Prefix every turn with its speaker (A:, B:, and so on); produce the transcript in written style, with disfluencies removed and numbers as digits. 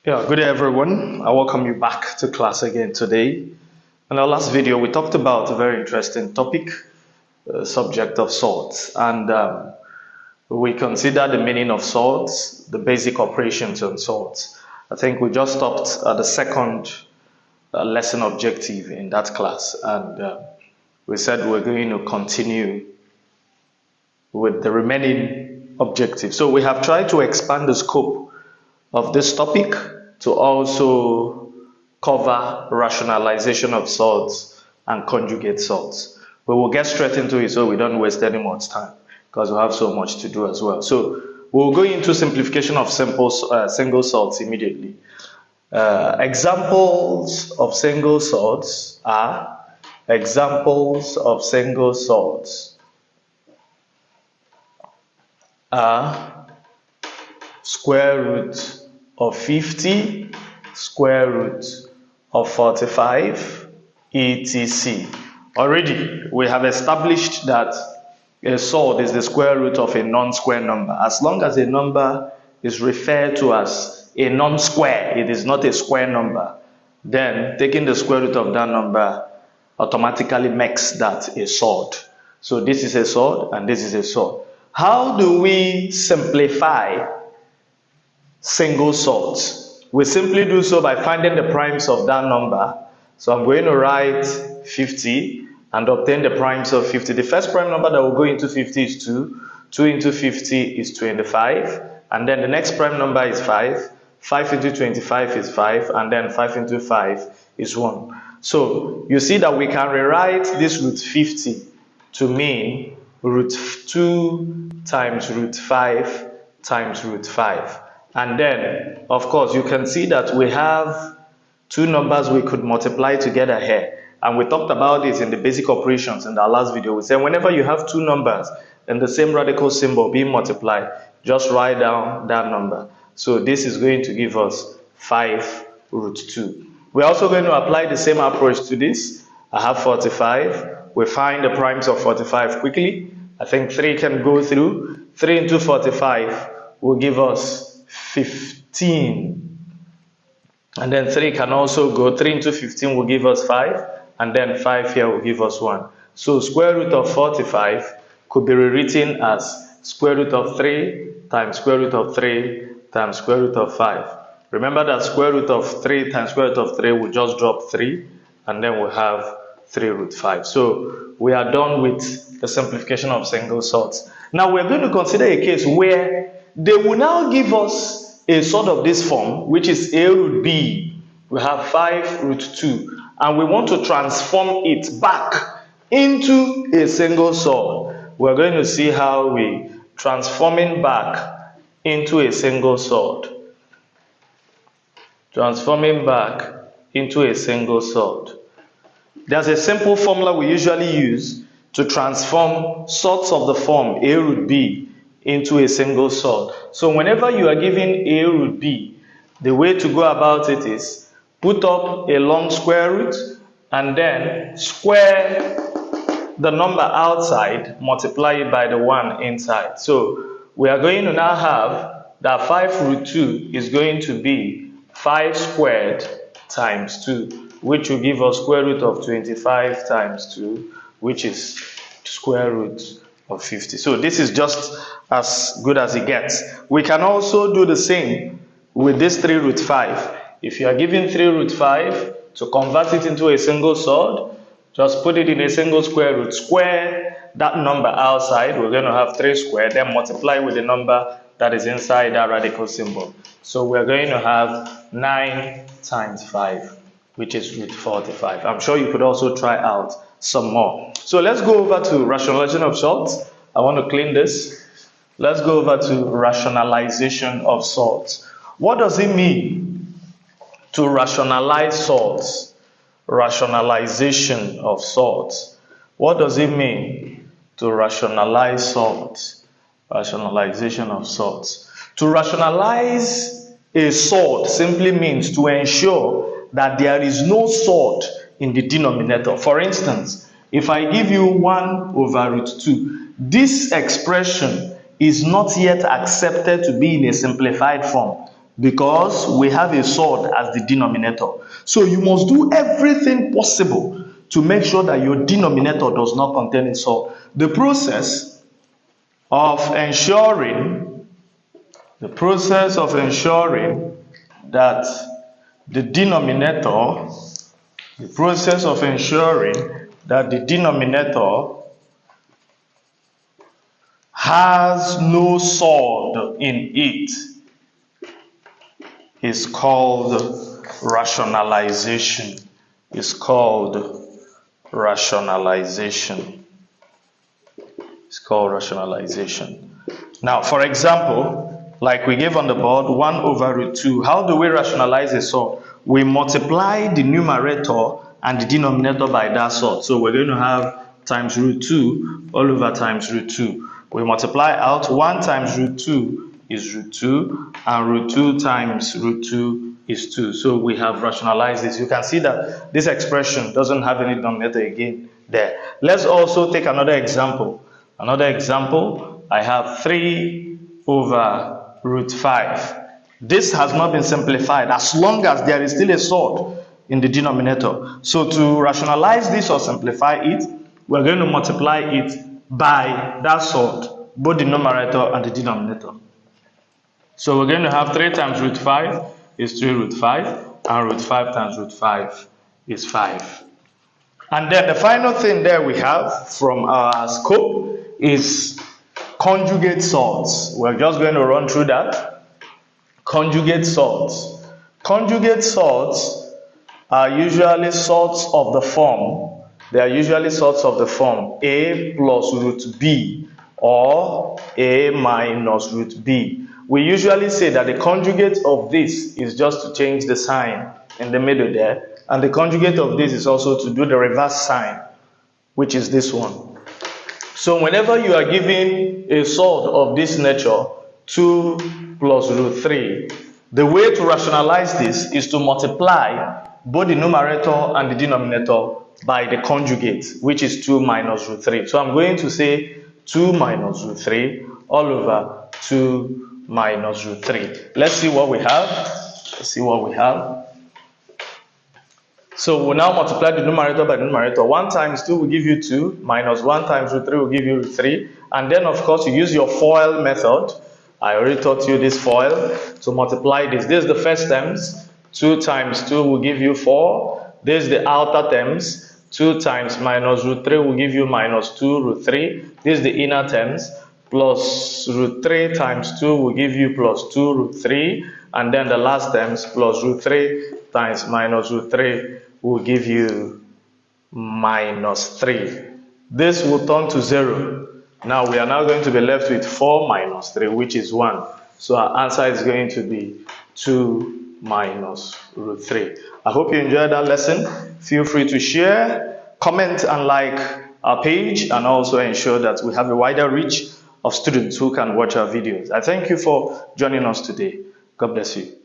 A: Yeah, good day everyone. I welcome you back to class again today. In our last video, we talked about a very interesting topic, subject of sorts, and we consider the meaning of sorts, the basic operations on sorts. I think we just stopped at the second lesson objective in that class, and we said we're going to continue with the remaining objectives. So we have tried to expand the scope of this topic to also cover rationalization of sorts and conjugate sorts. We will get straight into it so we don't waste any more time because we have so much to do as well. So we'll go into simplification of single sorts immediately. Examples of single sorts are square root of 50, square root of 45, etc. Already, we have established that a sort is the square root of a non-square number. As long as a number is referred to as a non-square, it is not a square number, then taking the square root of that number automatically makes that a sort. So this is a sort and this is a sort. How do we simplify single sorts? We simply do so by finding the primes of that number. So I'm going to write 50 and obtain the primes of 50. The first prime number that will go into 50 is 2. 2 into 50 is 25. And then the next prime number is 5. 5 into 25 is 5. And then 5 into 5 is 1. So you see that we can rewrite this root 50 to mean root 2 times root 5 times root 5. And then, of course, you can see that we have two numbers we could multiply together here. And we talked about this in the basic operations in our last video. We said whenever you have two numbers and the same radical symbol being multiplied, just write down that number. So this is going to give us 5 root 2. We're also going to apply the same approach to this. I have 45. We find the primes of 45 quickly. I think 3 can go through. 3 into 45 will give us 15. And then 3 can also go. 3 into 15 will give us 5. And then 5 here will give us 1. So square root of 45 could be rewritten as square root of 3 times square root of 3 times square root of 5. Remember that square root of 3 times square root of 3 will just drop 3. And then we'll have 3 root 5. So we are done with the simplification of single sorts. Now we're going to consider a case where they will now give us a sort of this form, which is a root b. We have 5 root 2. And we want to transform it back into a single sort. We're going to see how we transform it back into a single sort. Transforming back into a single sort. There's a simple formula we usually use to transform sorts of the form a root b into a single sort. So whenever you are given a root b, the way to go about it is put up a long square root and then square the number outside, multiply it by the 1 inside. So we are going to now have that 5 root 2 is going to be 5 squared times 2, which will give us square root of 25 times 2, which is square root of 50. So this is just as good as it gets. We can also do the same with this 3 root 5. If you are given 3 root 5, to convert it into a single sort, just put it in a single square root, square that number outside. We're going to have 3 squared, then multiply with the number that is inside that radical symbol. So we're going to have 9 times 5, which is root 45. I'm sure you could also try out some more. So let's go over to rationalization of sorts. I want to clean this. Let's go over to rationalization of sorts. What does it mean to rationalize sorts? Rationalization of sorts. What does it mean to rationalize sorts? Rationalization of sorts. To rationalize a sort simply means to ensure that there is no sort in the denominator. For instance, if I give you 1 over root 2, this expression is not yet accepted to be in a simplified form because we have a surd as the denominator. So you must do everything possible to make sure that your denominator does not contain a surd. The process of ensuring that the denominator has no surd in it is called rationalization. Now, for example, like we gave on the board, 1 over root 2. How do we rationalize a surd? We multiply the numerator and the denominator by that surd. So we're going to have times root 2 all over times root 2. We multiply out 1 times root 2 is root 2, and root 2 times root 2 is 2. So we have rationalized this. You can see that this expression doesn't have any denominator again there. Let's also take another example. I have 3 over root 5. This has not been simplified as long as there is still a surd in the denominator. So to rationalize this or simplify it, we're going to multiply it by that surd, both the numerator and the denominator. So we're going to have 3 times root 5 is 3 root 5, and root 5 times root 5 is 5. And then the final thing there we have from our scope is conjugate surds. We're just going to run through that. Conjugate surds. Conjugate surds are usually surds of the form. They are usually surds of the form a plus root b or a minus root b. We usually say that the conjugate of this is just to change the sign in the middle there, and the conjugate of this is also to do the reverse sign, which is this one. So whenever you are given a surd of this nature, 2 plus root 3, the way to rationalize this is to multiply both the numerator and the denominator by the conjugate, which is 2 minus root 3. So I'm going to say 2 minus root 3 all over 2 minus root 3. Let's see what we have. So we'll now multiply the numerator by the numerator. 1 times 2 will give you 2, minus 1 times root 3 will give you root 3. And then, of course, you use your FOIL method. I already taught you this FOIL to multiply this. This is the first terms. 2 times 2 will give you 4. This is the outer terms. 2 times minus root 3 will give you minus 2 root 3. This is the inner terms. Plus root 3 times 2 will give you plus 2 root 3. And then the last terms plus root 3 times minus root 3 will give you minus 3. This will turn to 0. Now we are now going to be left with 4 minus 3, which is 1. So our answer is going to be 2 minus root 3. I hope you enjoyed that lesson. Feel free to share, comment, and like our page, and also ensure that we have a wider reach of students who can watch our videos. I thank you for joining us today. God bless you.